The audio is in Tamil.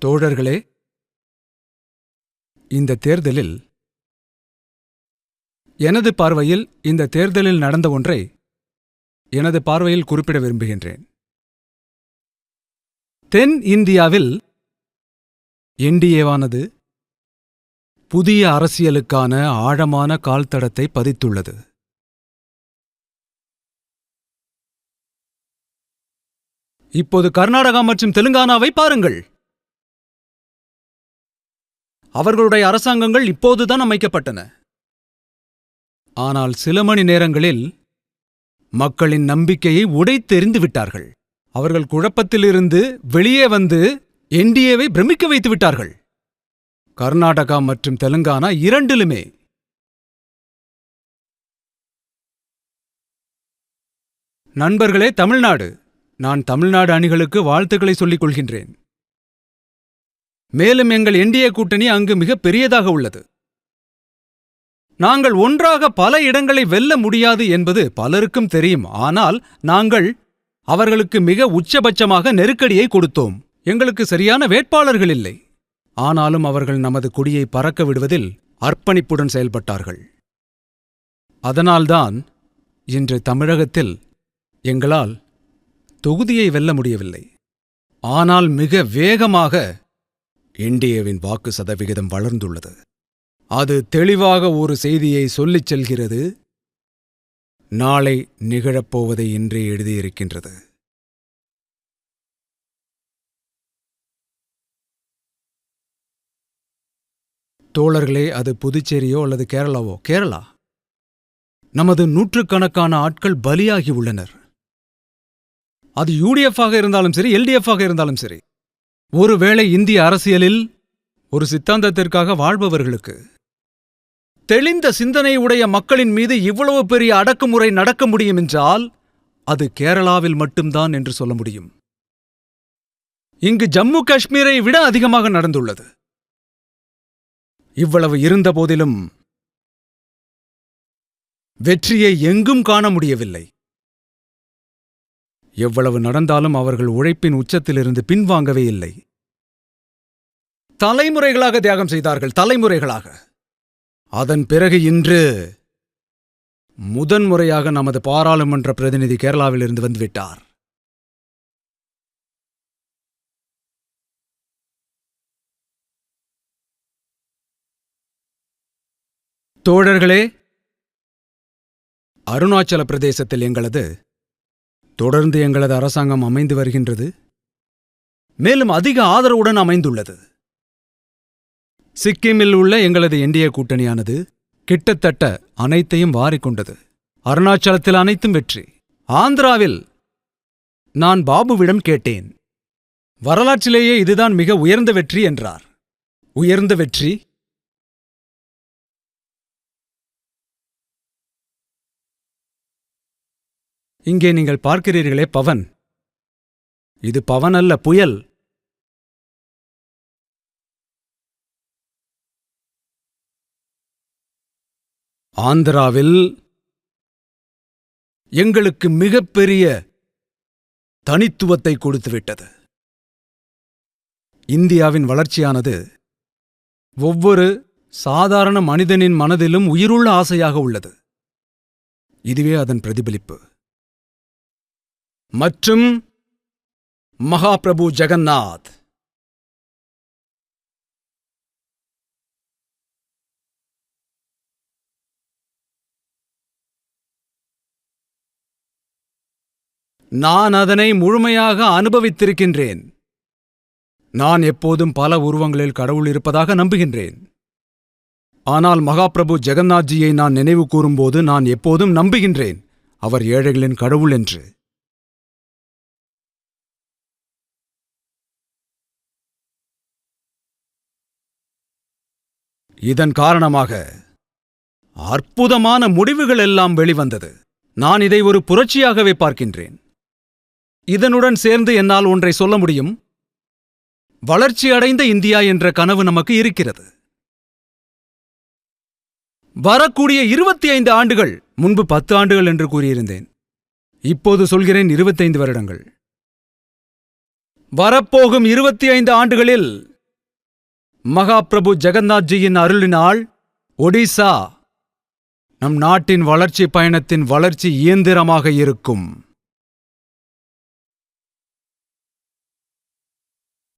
தோழர்களே, இந்த தேர்தலில் எனது பார்வையில் இந்த தேர்தலில் நடந்த ஒன்றை எனது பார்வையில் குறிப்பிட விரும்புகின்றேன். தென் இந்தியாவில் என்டிஏவானது புதிய அரசியலுக்கான ஆழமான கால்தடத்தை பதித்துள்ளது. இப்போது கர்நாடகா மற்றும் தெலுங்கானாவை பாருங்கள். அவர்களுடைய அரசாங்கங்கள் இப்போதுதான் அமைக்கப்பட்டன. ஆனால் சில மணி நேரங்களில் மக்களின் நம்பிக்கையை உடைத்தெறிந்து விட்டார்கள். அவர்கள் குழப்பத்திலிருந்து வெளியே வந்து என்டிஏவை பிரமிக்க வைத்து விட்டார்கள். கர்நாடகா மற்றும் தெலுங்கானா இரண்டிலுமே. நண்பர்களே, தமிழ்நாடு, நான் தமிழ்நாடு அணிகளுக்கு வாழ்த்துக்களை சொல்லிக் கொள்கின்றேன். மேலும் எங்கள் என்டிஏ கூட்டணி அங்கு மிக பெரியதாக உள்ளது. நாங்கள் ஒன்றாக பல இடங்களை வெல்ல முடியாது என்பது பலருக்கும் தெரியும். ஆனால் நாங்கள் அவர்களுக்கு மிக உச்சபட்சமாக நெருக்கடியை கொடுத்தோம். எங்களுக்கு சரியான வேட்பாளர்கள் இல்லை. ஆனாலும் அவர்கள் நமது கொடியை பறக்க விடுவதில் அர்ப்பணிப்புடன் செயல்பட்டார்கள். அதனால்தான் இன்று தமிழகத்தில் எங்களால் தொகுதியை வெல்ல முடியவில்லை. ஆனால் மிக வேகமாக என்டிஏவின் வாக்கு சதவிகிதம் வளர்ந்துள்ளது. அது தெளிவாக ஒரு செய்தியை சொல்லிச் செல்கிறது. நாளை நிகழப்போவதை இன்றே எழுதியிருக்கின்றது. தோழர்களே, அது புதுச்சேரியோ அல்லது கேரளாவோ, கேரளா, நமது நூற்றுக்கணக்கான ஆட்கள் பலியாகி உள்ளனர். அது யுடிஎஃப் ஆக இருந்தாலும் சரி, எல்டிஎஃப் ஆக இருந்தாலும் சரி. ஒருவேளை இந்திய அரசியலில் ஒரு சித்தாந்தத்திற்காக வாழ்பவர்களுக்கு, தெளிந்த சிந்தனை உடைய மக்களின் மீது இவ்வளவு பெரிய அடக்குமுறை நடக்க முடியும் என்றால் அது கேரளாவில் மட்டும்தான் என்று சொல்ல முடியும். இங்கு ஜம்மு காஷ்மீரை விட அதிகமாக நடந்துள்ளது. இவ்வளவு இருந்த போதிலும் வெற்றியை எங்கும் காண முடியவில்லை. எவ்வளவு நடந்தாலும் அவர்கள் உழைப்பின் உச்சத்திலிருந்து பின்வாங்கவே இல்லை. தலைமுறைகளாக தியாகம் செய்தார்கள், தலைமுறைகளாக. அதன் பிறகு இன்று முதன்முறையாக நமது பாராளுமன்ற பிரதிநிதி கேரளாவிலிருந்து வந்துவிட்டார். தோழர்களே, அருணாச்சல பிரதேசத்தில் தொடர்ந்து எங்களது அரசாங்கம் அமைந்து வருகின்றது. மேலும் அதிக ஆதரவுடன் அமைந்துள்ளது. சிக்கிமில் உள்ள எங்களது என்டிஏ கூட்டணியானது கிட்டத்தட்ட அனைத்தையும் வாரிக்கொண்டது. அருணாச்சலத்தில் அனைத்தும் வெற்றி. ஆந்திராவில் நான் பாபுவிடம் கேட்டேன், வரலாற்றிலேயே இதுதான் மிக உயர்ந்த வெற்றி என்றார். உயர்ந்த வெற்றி. இங்கே நீங்கள் பார்க்கிறீர்களே பவன், இது பவன் அல்ல, புயல். ஆந்திராவில் எங்களுக்கு மிகப்பெரிய தனித்துவத்தை கொடுத்துவிட்டது. இந்தியாவின் வளர்ச்சியானது ஒவ்வொரு சாதாரண மனிதனின் மனதிலும் உயிருள்ள ஆசையாக உள்ளது. இதுவே அதன் பிரதிபலிப்பு. மற்றும் மகாபிரபு ஜெகநாத், நான் அதனை முழுமையாக அனுபவித்திருக்கின்றேன். நான் எப்போதும் பல உருவங்களில் கடவுள் இருப்பதாக நம்புகின்றேன். ஆனால் மகாபிரபு ஜெகநாத்ஜியை நான் நினைவு கூறும்போது நான் எப்போதும் நம்புகின்றேன் அவர் ஏழைகளின் கடவுள் என்று. இதன் காரணமாக அற்புதமான முடிவுகள் எல்லாம் வெளிவந்தது. நான் இதை ஒரு புரட்சியாகவே பார்க்கின்றேன். இதனுடன் சேர்ந்து என்னால் ஒன்றை சொல்ல முடியும். வளர்ச்சி அடைந்த இந்தியா என்ற கனவு நமக்கு இருக்கிறது. வரக்கூடிய 25 ஆண்டுகள், முன்பு 10 ஆண்டுகள் என்று கூறியிருந்தேன், இப்போது சொல்கிறேன் 25 வருடங்கள். வரப்போகும் 25 ஆண்டுகளில் மகாபிரபு ஜெகநாத்ஜியின் அருளினால் ஒடிசா நம் நாட்டின் வளர்ச்சி பயணத்தின் வளர்ச்சி இயந்திரமாக இருக்கும்.